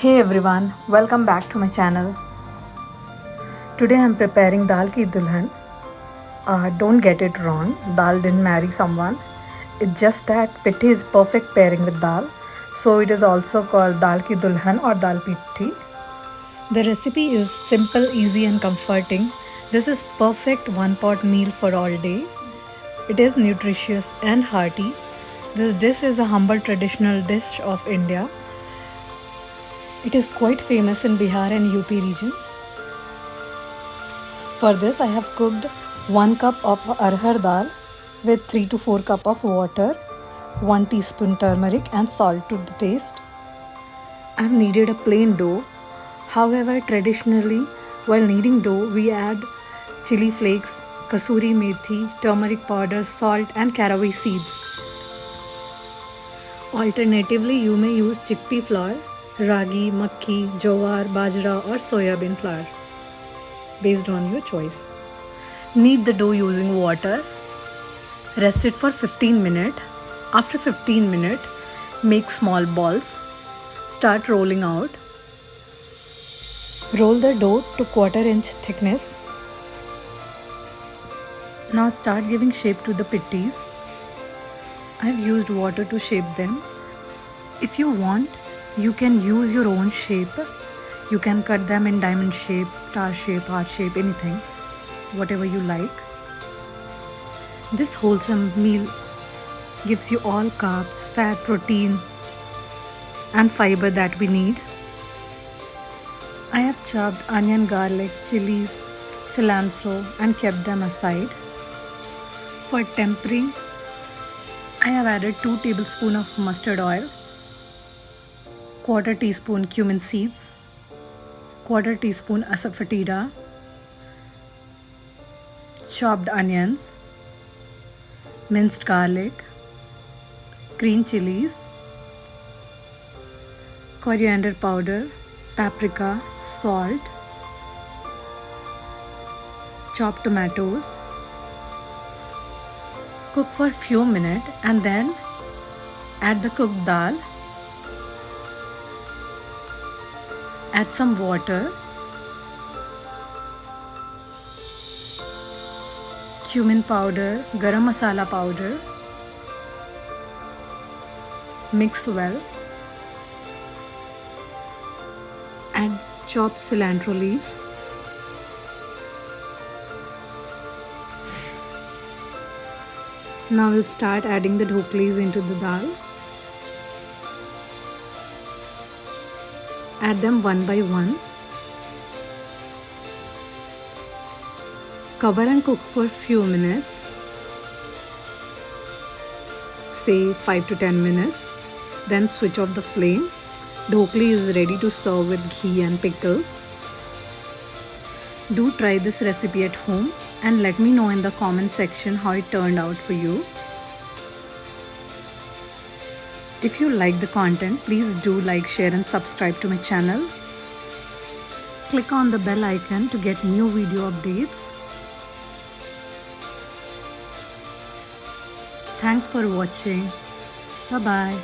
Hey everyone, welcome back to my channel. Today I'm preparing Daal Ki Dulhan. Don't get it wrong, Dal didn't marry someone. It's just that Pithi is perfect pairing with Dal. So it is also called Daal Ki Dulhan or Daal Pithi. The recipe is simple, easy and comforting. This is perfect one-pot meal for all day. It is nutritious and hearty. This dish is a humble traditional dish of India. It is quite famous in Bihar and UP region. For this I have cooked 1 cup of arhar dal with 3 to 4 cup of water, 1 teaspoon turmeric and salt to the taste. I have kneaded a plain dough. However, traditionally while kneading dough we add chili flakes, kasuri methi, turmeric powder, salt and caraway seeds. Alternatively, you may use chickpea flour, ragi, makki, jowar, bajra or soya bean flour based on your choice. Knead the dough using water. Rest it for 15 minutes. After 15 minutes, make small balls. Start rolling out. Roll the dough to 1/4 inch thickness. Now start giving shape to the pittis. I have used water to shape them. If you want, you can use your own shape. You can cut them in diamond shape, star shape, heart shape, anything, whatever you like. This wholesome meal gives you all carbs, fat, protein and fiber that we need. I have chopped onion, garlic, chillies, cilantro and kept them aside. For tempering, I have added 2 tablespoons of mustard oil, 1/4 teaspoon cumin seeds, 1/4 teaspoon asafoetida, chopped onions, minced garlic, green chilies, coriander powder, paprika, salt, chopped tomatoes. Cook for a few minutes and then add the cooked dal. Add some water, cumin powder, garam masala powder. Mix well. Add chopped cilantro leaves. Now we'll start adding the dhoklis into the dal. Add them one by one. Cover and cook for a few minutes, say 5 to 10 minutes. Then switch off the flame. Dhokli is ready to serve with ghee and pickle. Do try this recipe at home and let me know in the comment section how it turned out for you. If you like the content, please do like, share and subscribe to my channel. Click on the bell icon to get new video updates. Thanks for watching. Bye bye.